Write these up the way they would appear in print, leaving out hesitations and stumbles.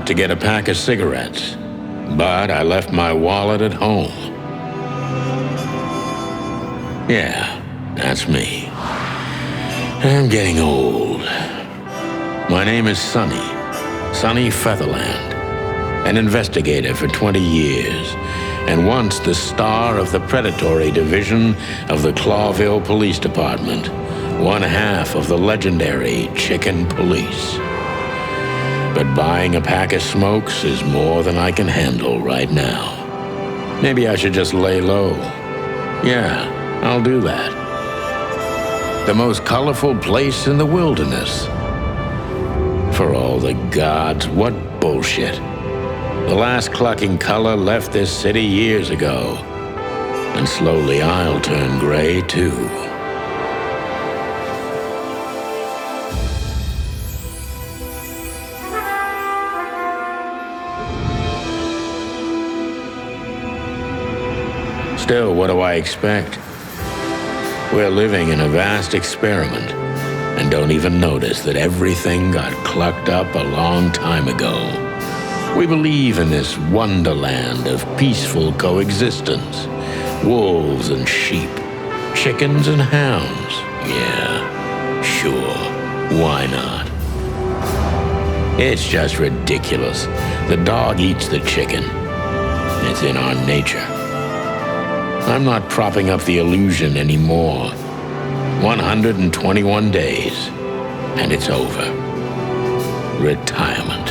out to get a pack of cigarettes, but I left my wallet at home. Yeah, that's me. I'm getting old. My name is Sonny Featherland, an investigator for 20 years, and once the star of the predatory division of the Clawville Police Department, one half of the legendary Chicken Police. But buying a pack of smokes is more than I can handle right now. Maybe I should just lay low. Yeah, I'll do that. The most colorful place in the wilderness. For all the gods, what bullshit. The last clucking color left this city years ago. And slowly I'll turn gray too. Still, what do I expect? We're living in a vast experiment, and don't even notice that everything got clucked up a long time ago. We believe in this wonderland of peaceful coexistence. Wolves and sheep, chickens and hounds. Yeah, sure, why not? It's just ridiculous. The dog eats the chicken. It's in our nature. I'm not propping up the illusion anymore. 121 days, and it's over. Retirement.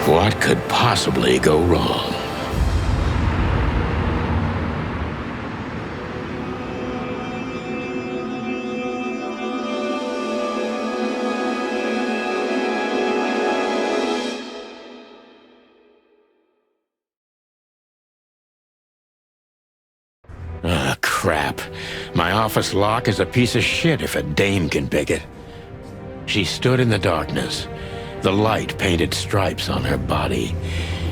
What could possibly go wrong? Ah, crap. My office lock is a piece of shit if a dame can pick it. She stood in the darkness. The light painted stripes on her body.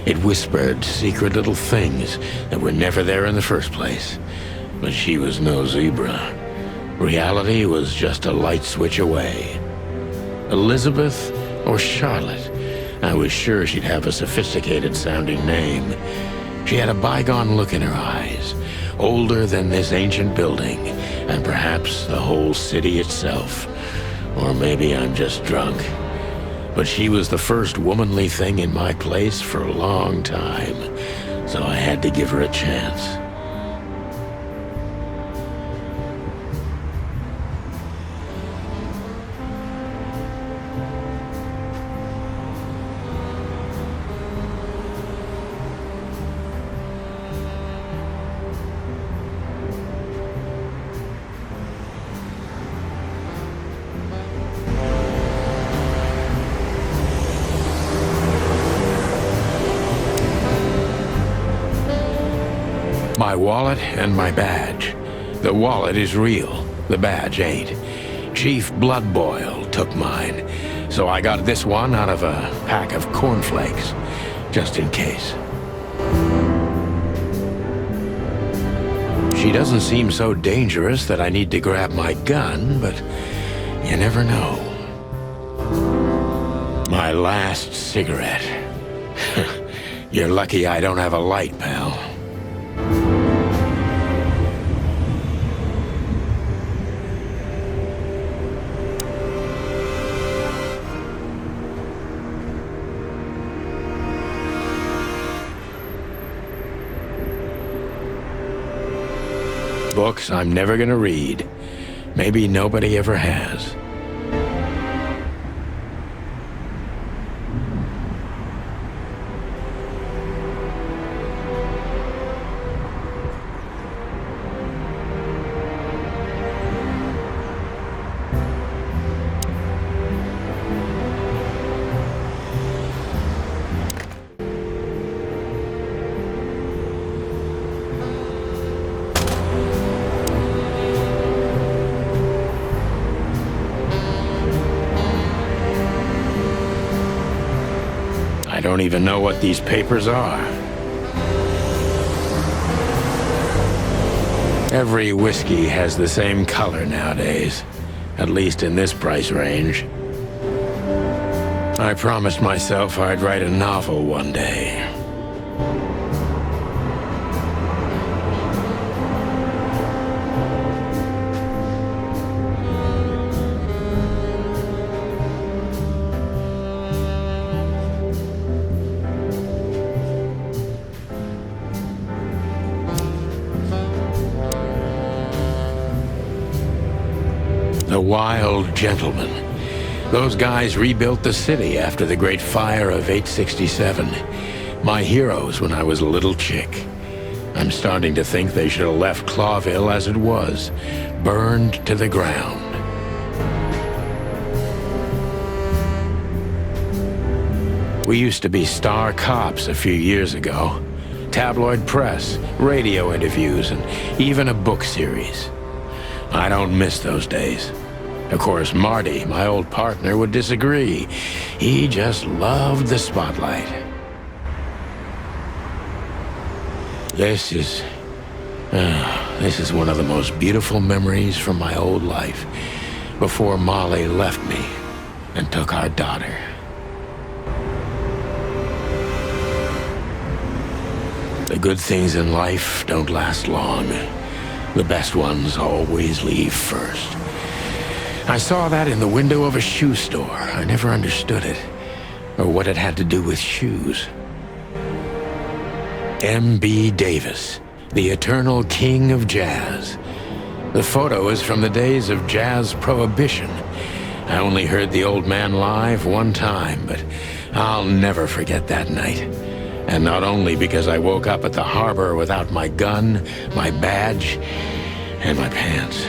It whispered secret little things that were never there in the first place. But she was no zebra. Reality was just a light switch away. Elizabeth or Charlotte? I was sure she'd have a sophisticated-sounding name. She had a bygone look in her eyes, older than this ancient building, and perhaps the whole city itself. Or maybe I'm just drunk. But she was the first womanly thing in my place for a long time, so I had to give her a chance. My wallet and my badge. The wallet is real, the badge ain't. Chief Bloodboil took mine, so I got this one out of a pack of cornflakes, just in case. She doesn't seem so dangerous that I need to grab my gun, but you never know. My last cigarette. You're lucky I don't have a light, pal. Books I'm never gonna read. Maybe nobody ever has. I don't even know what these papers are. Every whiskey has the same color nowadays. at least in this price range. I promised myself I'd write a novel one day. The Wild Gentleman. Those guys rebuilt the city after the Great Fire of 867. My heroes when I was a little chick. I'm starting to think they should have left Clawville as it was, burned to the ground. We used to be star cops a few years ago. Tabloid press, radio interviews, and even a book series. I don't miss those days. Of course, Marty, my old partner, would disagree. He just loved the spotlight. This is one of the most beautiful memories from my old life, before Molly left me and took our daughter. The good things in life don't last long. The best ones always leave first. I saw that in the window of a shoe store. I never understood it, or what it had to do with shoes. M.B. Davis, the eternal king of jazz. The photo is from the days of jazz prohibition. I only heard the old man live one time, but I'll never forget that night. And not only because I woke up at the harbor without my gun, my badge, and my pants.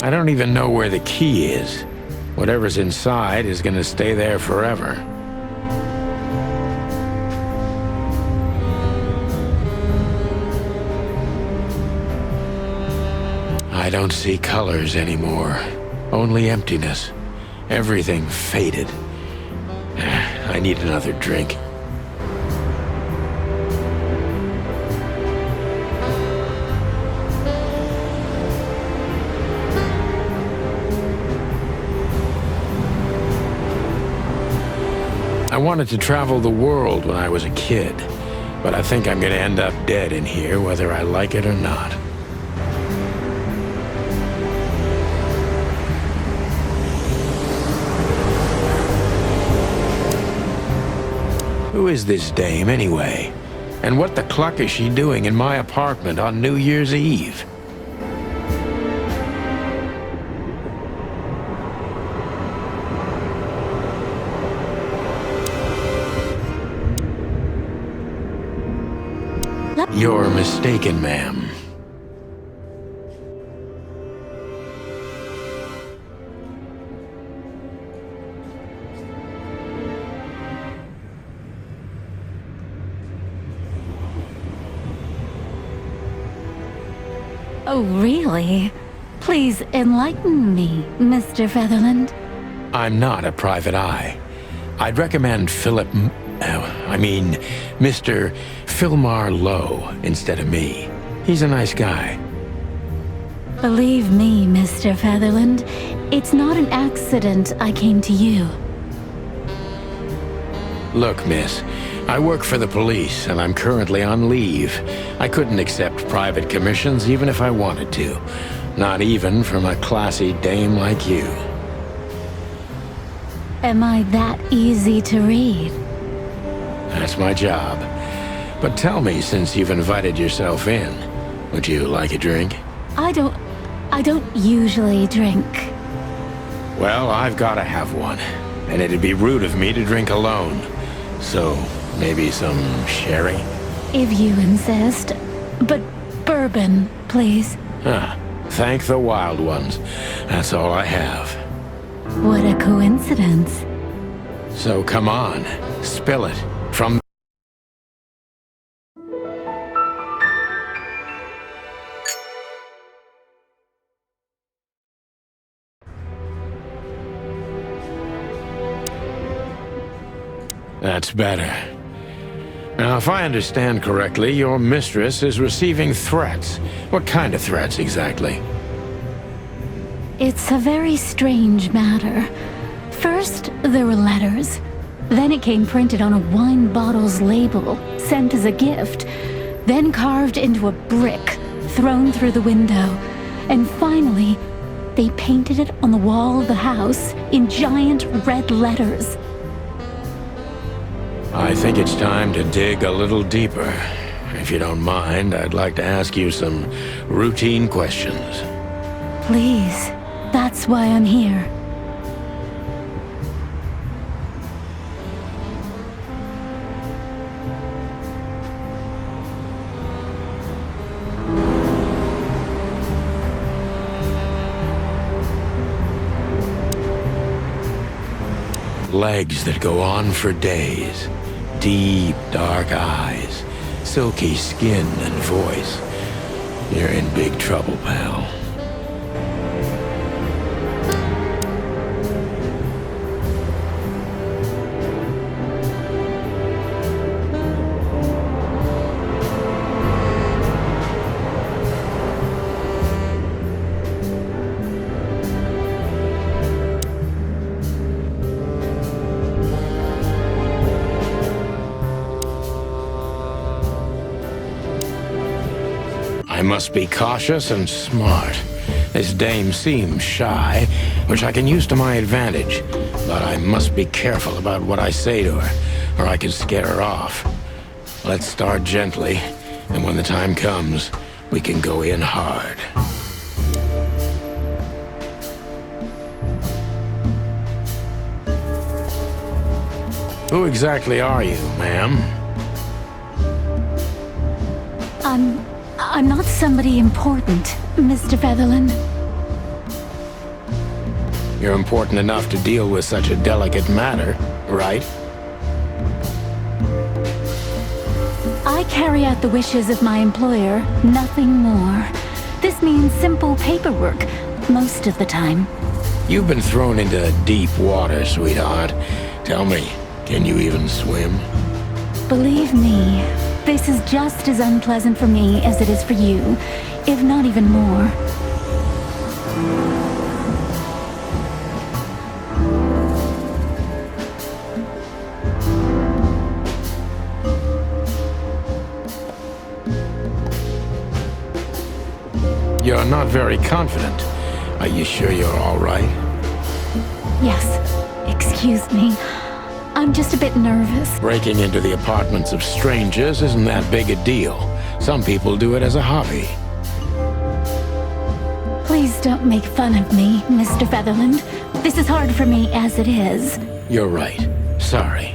I don't even know where the key is. Whatever's inside is gonna stay there forever. I don't see colors anymore. Only emptiness. Everything faded. I need another drink. I wanted to travel the world when I was a kid, but I think I'm gonna end up dead in here whether I like it or not. Who is this dame, anyway? And what the cluck is she doing in my apartment on New Year's Eve? You're mistaken, ma'am. Oh, really? Please enlighten me, Mr. Featherland. I'm not a private eye. I'd recommend Mr. Philmar Lowe instead of me. He's a nice guy. Believe me, Mr. Featherland, it's not an accident I came to you. Look, miss, I work for the police, and I'm currently on leave. I couldn't accept private commissions even if I wanted to. Not even from a classy dame like you. Am I that easy to read? That's my job. But tell me, since you've invited yourself in, would you like a drink? I don't usually drink. Well, I've got to have one. And it'd be rude of me to drink alone. So, maybe some sherry? If you insist. But bourbon, please. Thank the wild ones. That's all I have. What a coincidence. So come on, spill it. From That's better. Now, if I understand correctly, your mistress is receiving threats. What kind of threats, exactly? It's a very strange matter. First, there were letters. Then it came printed on a wine bottle's label, sent as a gift. Then carved into a brick, thrown through the window. And finally, they painted it on the wall of the house in giant red letters. I think it's time to dig a little deeper. If you don't mind, I'd like to ask you some routine questions. Please, that's why I'm here. Legs that go on for days. Deep, dark eyes. Silky skin and voice. You're in big trouble, pal. I must be cautious and smart. This dame seems shy, which I can use to my advantage. But I must be careful about what I say to her, or I can scare her off. Let's start gently, and when the time comes, we can go in hard. Who exactly are you, ma'am? I'm not somebody important, Mr. Featherland. You're important enough to deal with such a delicate matter, right? I carry out the wishes of my employer, nothing more. This means simple paperwork, most of the time. You've been thrown into deep water, sweetheart. Tell me, can you even swim? Believe me, this is just as unpleasant for me as it is for you, if not even more. You're not very confident. Are you sure you're all right? Yes, excuse me. I'm just a bit nervous. Breaking into the apartments of strangers isn't that big a deal. Some people do it as a hobby. Please don't make fun of me, Mr. Featherland. This is hard for me as it is. You're right. Sorry.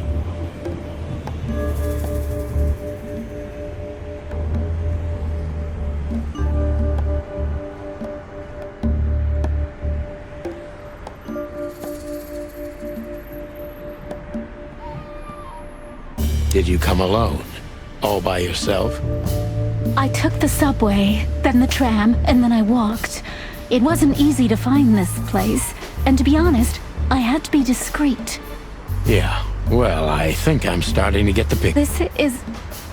Did you come alone? All by yourself? I took the subway, then the tram, and then I walked. It wasn't easy to find this place, and to be honest, I had to be discreet. Yeah, well, I think I'm starting to get the picture. This is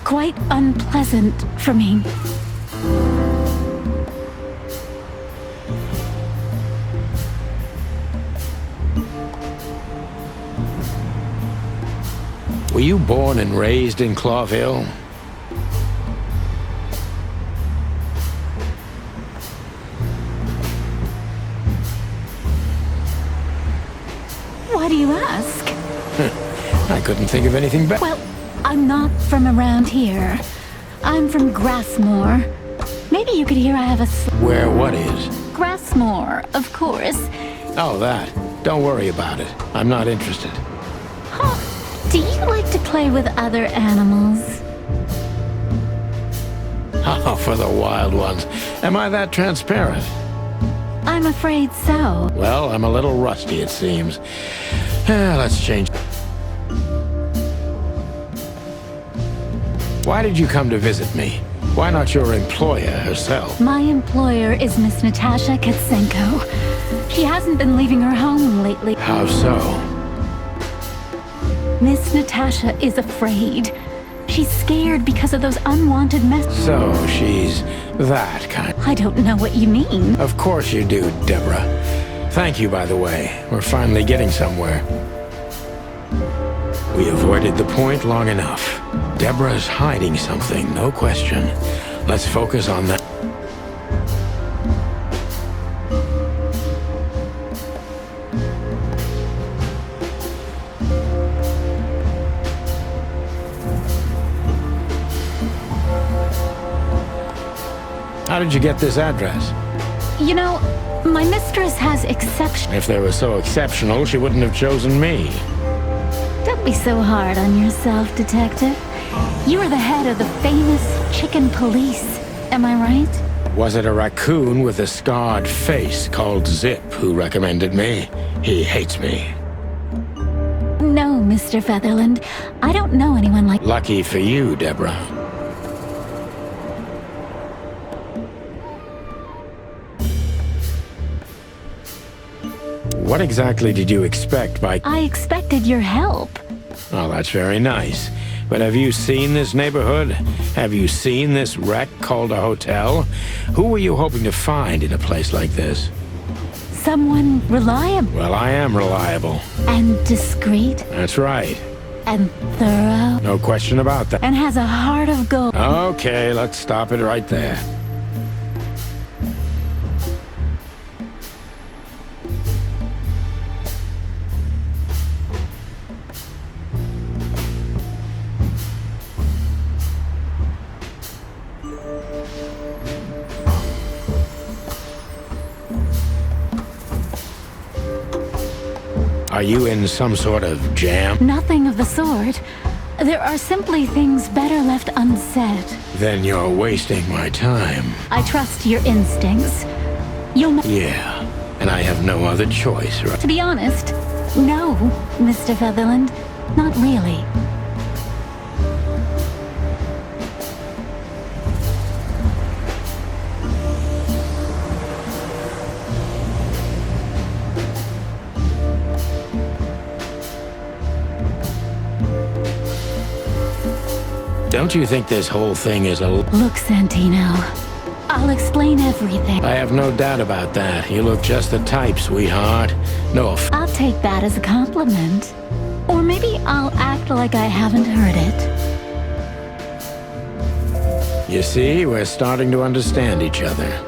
quite unpleasant for me. Were you born and raised in Clawville? Why do you ask? I couldn't think of anything better. Well, I'm not from around here. I'm from Grassmore. Maybe you could hear I have a Where what is? Grassmore, of course. Oh, that. Don't worry about it. I'm not interested. Huh. Do you like to play with other animals? Oh, for the wild ones. Am I that transparent? I'm afraid so. Well, I'm a little rusty, it seems. Let's change. Why did you come to visit me? Why not your employer herself? My employer is Miss Natasha Katsenko. She hasn't been leaving her home lately. How so? Miss Natasha is afraid. She's scared because of those unwanted messages. So she's that kind. I don't know what you mean. Of course you do, Deborah. Thank you, by the way. We're finally getting somewhere. We avoided the point long enough. Deborah's hiding something, no question. Let's focus on that. How did you get this address? You know, my mistress has exception. If they were so exceptional, she wouldn't have chosen me. Don't be so hard on yourself, Detective. You are the head of the famous chicken police. Am I right? Was it a raccoon with a scarred face called Zip who recommended me? He hates me. No, Mr. Featherland. I don't know anyone like... Lucky for you, Deborah. What exactly did you expect by... I expected your help. Oh, that's very nice. But have you seen this neighborhood? Have you seen this wreck called a hotel? Who were you hoping to find in a place like this? Someone reliable. Well, I am reliable. And discreet. That's right. And thorough. No question about that. And has a heart of gold. Okay, let's stop it right there. Are you in some sort of jam? Nothing of the sort. There are simply things better left unsaid. Then you're wasting my time. I trust your instincts. You'll... Yeah, and I have no other choice, right? To be honest, no, Mr. Featherland. Not really. Don't you think this whole thing is a... Look, Santino. I'll explain everything. I have no doubt about that. You look just the type, sweetheart. No I'll take that as a compliment. Or maybe I'll act like I haven't heard it. You see, we're starting to understand each other.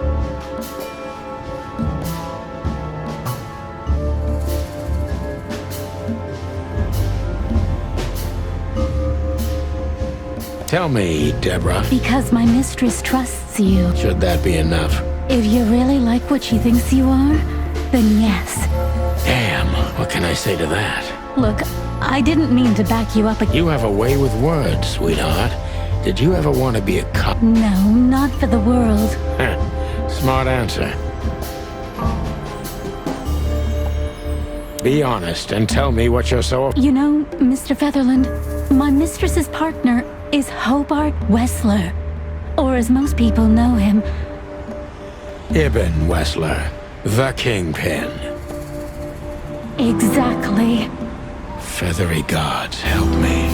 Tell me, Deborah. Because my mistress trusts you. Should that be enough? If you really like what she thinks you are, then yes. Damn, what can I say to that? Look, I didn't mean to back you up. You have a way with words, sweetheart. Did you ever want to be a cop? No, not for the world. Smart answer. Be honest and tell me what you're so... You know, Mr. Featherland, my mistress's partner is Hobart Wessler. Or as most people know him... Ibn Wessler, the Kingpin. Exactly. Feathery gods, help me.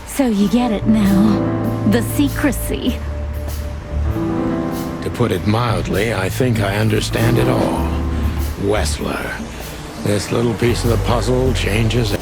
So you get it now. The secrecy. To put it mildly, I think I understand it all. Wessler. This little piece of the puzzle changes...